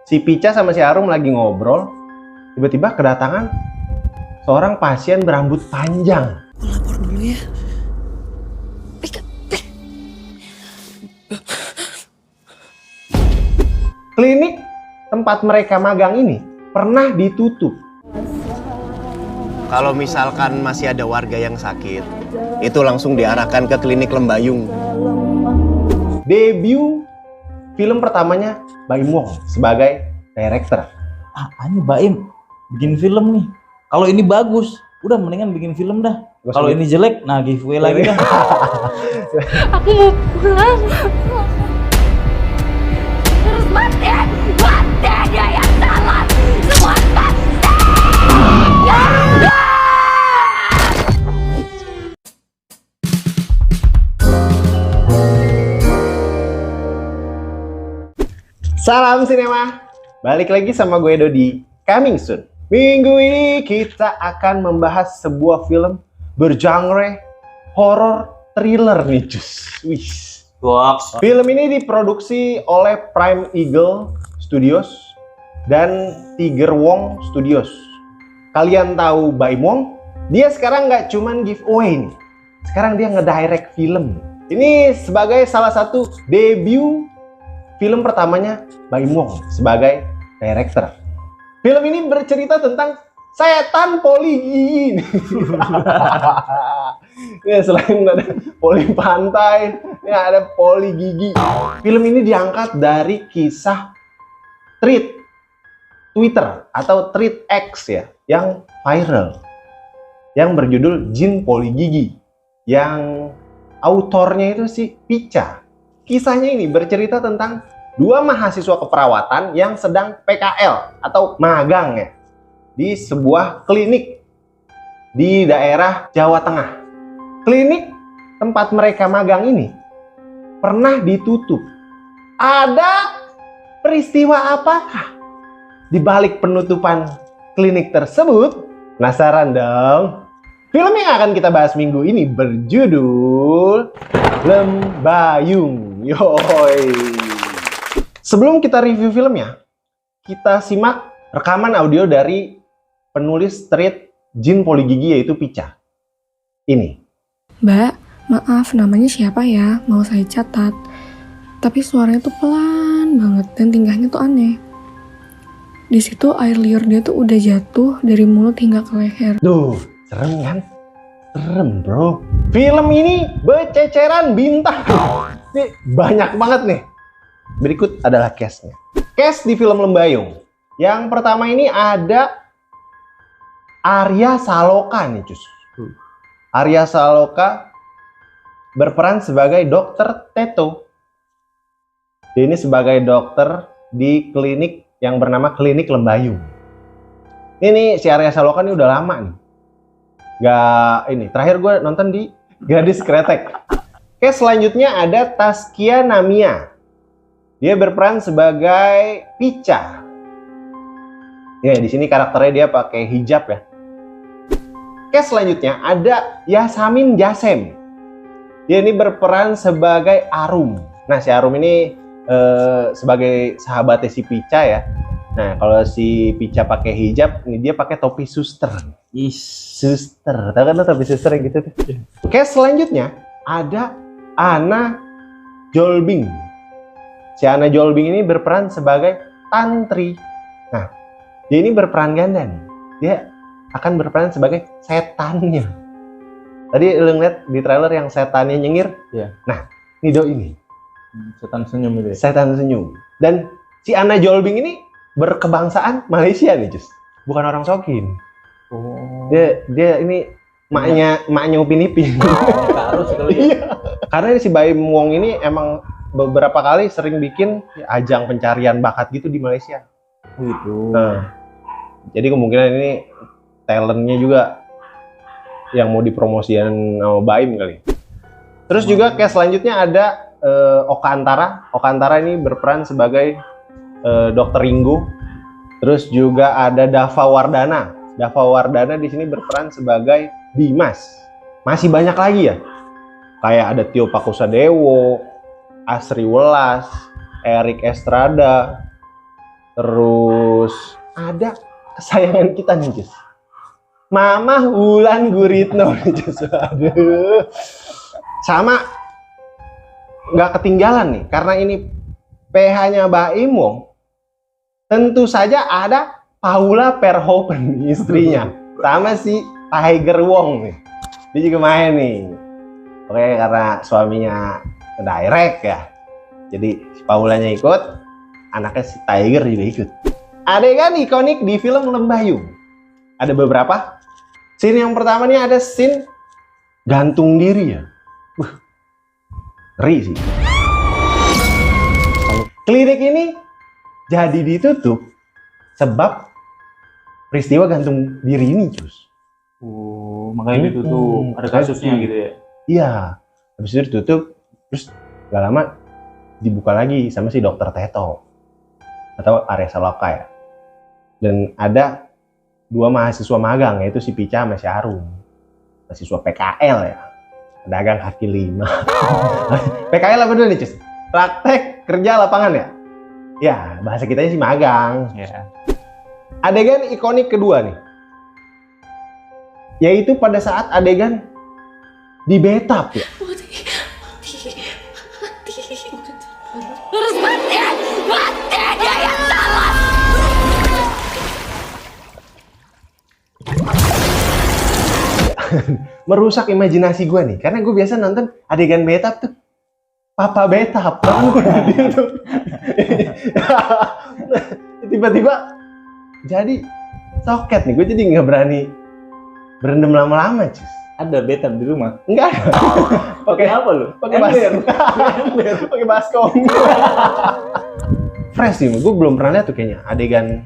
Si Pica sama si Arum lagi ngobrol, tiba-tiba kedatangan seorang pasien berambut panjang. Aku lapor dulu ya. Klinik tempat mereka magang ini pernah ditutup. Kalau misalkan masih ada warga yang sakit, itu langsung diarahkan ke klinik Lembayung. Debut film pertamanya Baim Wong sebagai director. Ini Baim bikin film nih. Kalau ini bagus, udah mendingan bikin film dah. Kalau ini jelek, nah giveaway lagi dah. Aku mau pulang. Terus mati dia yang salah. Semua pasti. Salam sinema, balik lagi sama gue Dodi, coming soon. Minggu ini kita akan membahas sebuah film bergenre horror thriller nih cus. Wih. Film ini diproduksi oleh Prime Eagle Studios dan Tiger Wong Studios. Kalian tahu Baim Wong? Dia sekarang nggak cuman giveaway nih, sekarang dia ngedirect film. Ini sebagai salah satu debut film pertamanya Baim Wong sebagai director. Film ini bercerita tentang setan poli. Ya, selain ada poli pantai, ya ada poli gigi. Film ini diangkat dari kisah tweet Twitter atau tweet X ya, yang viral, yang berjudul Jin Poli Gigi, yang autornya itu si Pica. Kisahnya ini bercerita tentang dua mahasiswa keperawatan yang sedang PKL atau magang ya di sebuah klinik di daerah Jawa Tengah. Klinik tempat mereka magang ini pernah ditutup. Ada peristiwa apakah di balik penutupan klinik tersebut? Penasaran dong? Film yang akan kita bahas minggu ini berjudul Lembayung. Yoi. Sebelum kita review filmnya, kita simak rekaman audio dari penulis tweet Jin Poli Gigi yaitu Pica. Ini. Mbak, maaf namanya siapa ya? Mau saya catat. Tapi suaranya tuh pelan banget dan tingkahnya tuh aneh. Di situ air liur dia tuh udah jatuh dari mulut hingga ke leher. Duh, serem kan? Serem bro. Film ini bececeran bintang. Nih, banyak banget nih. Berikut adalah cast-nya. Cast di film Lembayung. Yang pertama ini ada Arya Saloka nih cus. Arya Saloka berperan sebagai Dokter Teto. Dia ini sebagai dokter di klinik yang bernama Klinik Lembayung. Ini si Arya Saloka ini udah lama nih. Terakhir gue nonton di Gadis Kretek. Cast selanjutnya ada Taskia Namia. Dia berperan sebagai Pica. Ya, di sini karakternya dia pakai hijab ya. Cast selanjutnya ada Yasamin Jasem. Dia ini berperan sebagai Arum. Nah, si Arum ini sebagai sahabatnya si Pica ya. Nah, kalau si Pica pakai hijab, ini dia pakai topi suster. Suster. Tahu kan lo topi suster yang gitu tuh? Cast selanjutnya ada Ana Jolbing. Si Ana Jolbing ini berperan sebagai Tantri. Nah, dia ini berperan ganda nih. Dia akan berperan sebagai setannya. Tadi lu ngeliat di trailer yang setannya nyengir? Iya. Nah, ini Do ini. Setan senyum itu ya? Setan senyum. Dan si Ana Jolbing ini berkebangsaan Malaysia nih, Jus. Bukan orang Sokin. Oh. Dia ini maknya Upin Ipin. Harus sekali. Iya. Karena si Baim Wong ini emang beberapa kali sering bikin ajang pencarian bakat gitu di Malaysia. Gitu. Nah, jadi kemungkinan ini talentnya juga yang mau dipromosikan sama Baim kali. Terus juga cast selanjutnya ada Oka Antara. Oka Antara ini berperan sebagai Dr. Ringo. Terus juga ada Dava Wardana. Dava Wardana di sini berperan sebagai Dimas. Masih banyak lagi ya. Kayak ada Tio Pakusadewo, Asri Welas, Erik Estrada, Terus ada kesayangan kita nih Cus, Mama Wulan Guritno nih Cus. Aduh. Sama nggak ketinggalan nih, karena ini PH-nya Baim Wong. Tentu saja ada Paula Verhoeven, istrinya, sama si Tiger Wong nih. Dia juga main nih. Oke, karena suaminya direct ya, jadi si Paulanya ikut, anaknya si Tiger juga ikut. Adegan ikonik di film Lembayung ada beberapa. Scene yang pertama nih ada scene gantung diri ya. Ngeri sih. Klinik ini jadi ditutup sebab peristiwa gantung diri ini, Cus. Makanya ditutup. Ada kasusnya gitu ya. Iya. Habis itu ditutup, terus gak lama dibuka lagi sama si dokter Teto atau Arya Saloka ya. Dan ada 2 mahasiswa magang, yaitu si Pica sama si Arum. Mahasiswa PKL ya. Pedagang kaki 5. PKL apa dulu nih, Cus? Praktek kerja lapangan ya? Ya, bahasa kitanya sih magang. Ya. Adegan ikonik kedua nih, yaitu pada saat adegan di bathtub ya. Harus mati! Mati dia yang salah! Merusak imajinasi gue nih, karena gue biasa nonton adegan bathtub tuh Papa bathtub, tuh. Tiba-tiba jadi soket nih, gue jadi nggak berani berendam lama-lama, Cus. Ada bathtub di rumah? Enggak ada. Pakai apa lu? Pakai pakai baskom. Fresh sih, gue belum pernah lihat tuh kayaknya adegan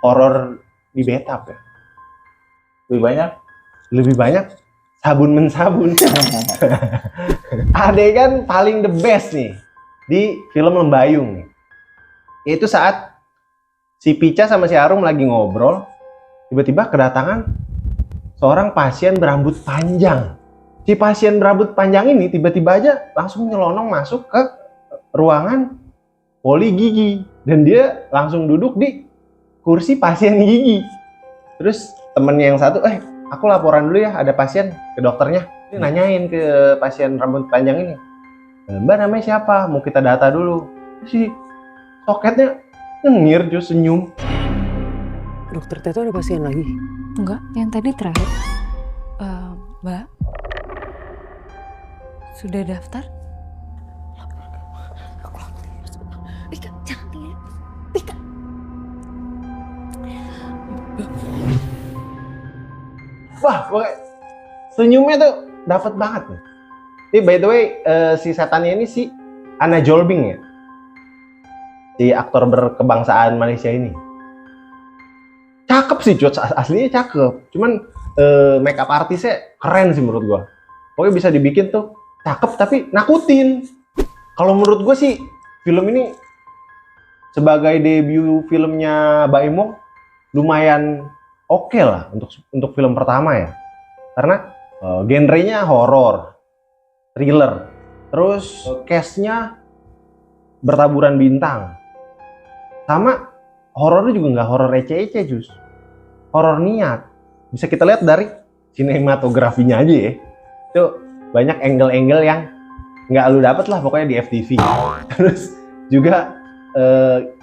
horor di bathtub ya. Lebih banyak sabun mensabun. Adegan paling the best nih di film Lembayung nih, itu saat si Pica sama si Arum lagi ngobrol, tiba-tiba kedatangan seorang pasien berambut panjang. Si pasien berambut panjang ini tiba-tiba aja langsung nyelonong masuk ke ruangan poli gigi, dan dia langsung duduk di kursi pasien gigi. Terus temennya yang satu, aku laporan dulu ya, ada pasien ke dokternya. Dia nanyain ke pasien rambut panjang ini, Mbak namanya siapa? Mau kita data dulu. Si soketnya nyengir, Cus, senyum. Dokter Teto ada pasien lagi? Enggak, yang tadi terakhir. Mbak, sudah daftar? Pika, jangan tinggal. Pika. Wah, pokoknya senyumnya tuh dapat banget nih. Ini by the way, si setannya ini si Anna Jolbing ya, si aktor berkebangsaan Malaysia ini. Cakep sih, Cus, aslinya cakep. Cuman makeup artisnya keren sih menurut gua. Pokoknya bisa dibikin tuh cakep tapi nakutin. Kalau menurut gua sih film ini sebagai debut filmnya Baim Wong lumayan oke lah untuk film pertama ya. Karena genrenya horor, thriller, terus cast-nya bertaburan bintang. Sama horornya juga nggak horor ece-ece, Jus. Horor niat. Bisa kita lihat dari sinematografinya aja ya. Itu banyak angle-angle yang nggak lu dapet lah pokoknya di FTV. Terus juga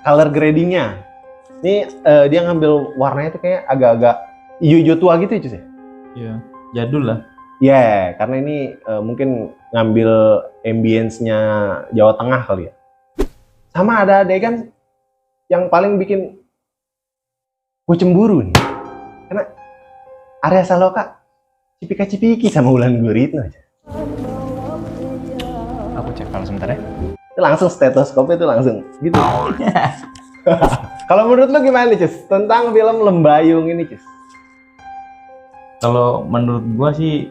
color gradingnya. Ini dia ngambil warnanya tuh kayak agak-agak hijau tua gitu ya, Cus ya? Iya, jadul lah. Ya, karena ini mungkin ngambil ambience-nya Jawa Tengah kali ya. Sama ada adegan yang paling bikin gue cemburu nih. Karena Arya Saloka cipika-cipiki sama Wulan Guritno aja. Aku cek kalau sebentar ya. Itu langsung stetoskopnya tuh langsung gitu. Kalau menurut lo gimana nih, Cus? Tentang film Lembayung ini, Cus? Kalau menurut gua sih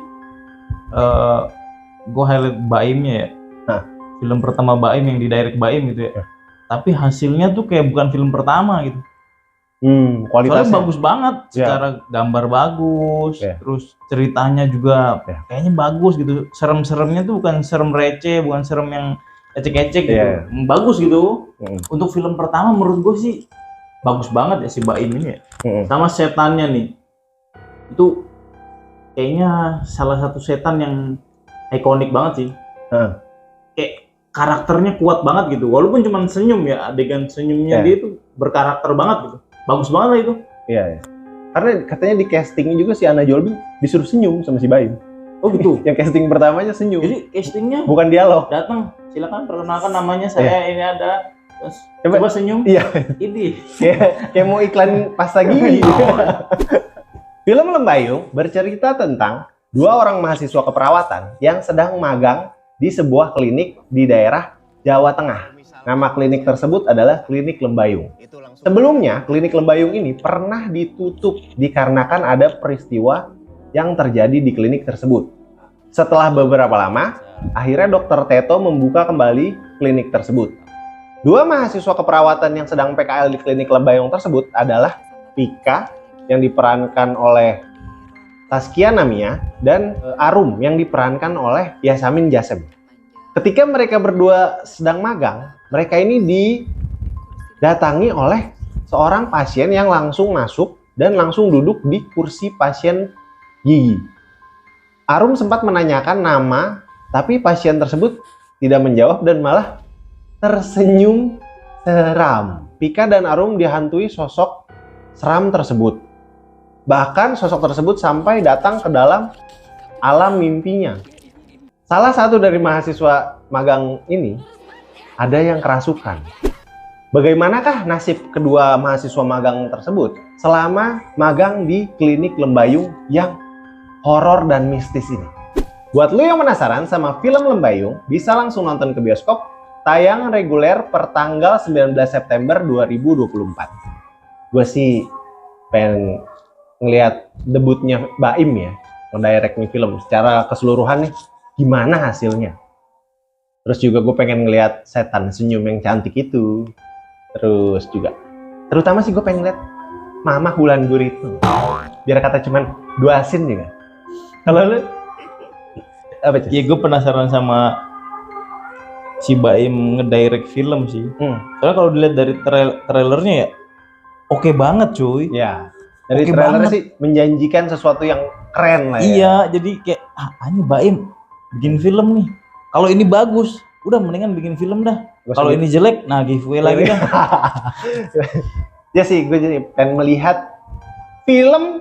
gua highlight Baimnya ya. Hah? Film pertama Baim yang direct Baim gitu ya. Tapi hasilnya tuh kayak bukan film pertama gitu. Kualitasnya Soalnya bagus banget, Ya. secara gambar bagus, Ya. terus ceritanya juga Ya. kayaknya bagus gitu. Serem-seremnya tuh bukan serem receh, bukan serem yang ecek-ecek gitu. Iya. Bagus gitu. Mm. Untuk film pertama menurut gue sih bagus banget ya si Baim ini ya. Mm. Sama setannya nih. Itu kayaknya salah satu setan yang ikonik banget sih. Kayak karakternya kuat banget gitu. Walaupun cuma senyum ya, adegan senyumnya Iya. dia itu berkarakter banget gitu. Bagus banget lah itu. Iya, iya. Karena katanya di castingnya juga si Anna Jolby disuruh senyum sama si Baim. Oh gitu. Yang casting pertamanya senyum, Jadi castingnya bukan dialog. datang, silakan perkenalkan namanya saya ini ada. Terus, Coba- coba senyum. Iya, Ini. kayak mau iklan pasta gigi. Film Lembayung bercerita tentang dua orang mahasiswa keperawatan yang sedang magang di sebuah klinik di daerah Jawa Tengah. Nama klinik tersebut adalah Klinik Lembayung. Sebelumnya, Klinik Lembayung ini pernah ditutup dikarenakan ada peristiwa yang terjadi di klinik tersebut. Setelah beberapa lama, akhirnya Dr. Teto membuka kembali klinik tersebut. Dua mahasiswa keperawatan yang sedang PKL di Klinik Lembayung tersebut adalah Pika yang diperankan oleh Taskia Namia dan Arum yang diperankan oleh Yasamin Jasem. Ketika mereka berdua sedang magang, mereka ini didatangi oleh seorang pasien yang langsung masuk dan langsung duduk di kursi pasien gigi. Arum sempat menanyakan nama, tapi pasien tersebut tidak menjawab dan malah tersenyum seram. Pika dan Arum dihantui sosok seram tersebut. Bahkan sosok tersebut sampai datang ke dalam alam mimpinya. Salah satu dari mahasiswa magang ini ada yang kerasukan. Bagaimanakah nasib kedua mahasiswa magang tersebut selama magang di Klinik Lembayung yang horor dan mistis ini? Buat lo yang penasaran sama film Lembayung, bisa langsung nonton ke bioskop, tayang reguler per tanggal 19 September 2024. Gue sih pengen ngelihat debutnya Baim ya, ngedirect nih film secara keseluruhan nih, gimana hasilnya. Terus juga gue pengen ngelihat setan senyum yang cantik itu. Terus juga, terutama sih gue pengen lihat Mama Wulan Guritno. Biar kata cuman 2 scene juga. Kalau lu apa sih? Ya gue penasaran sama si Baim ngedirect film sih. Soalnya kalau dilihat dari trailernya ya oke banget cuy. Ya, dari Oke trailernya banget. sih menjanjikan sesuatu yang keren lah ya. Iya, jadi kayak ini Baim bikin film nih. Kalau ini bagus, udah mendingan bikin film dah. Gua Kalau sendiri- ini jelek, nah giveaway lagi dah. Ya sih, gue jadi pengen melihat film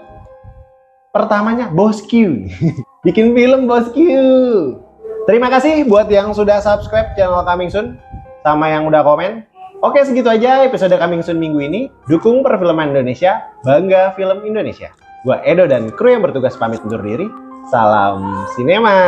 pertamanya Bosku. Bikin film Bosku. Terima kasih buat yang sudah subscribe channel Coming Soon sama yang udah komen. Oke, segitu aja episode Coming Soon minggu ini. Dukung perfilman Indonesia, bangga film Indonesia. Gua Edo dan kru yang bertugas pamit undur diri. Salam sinema.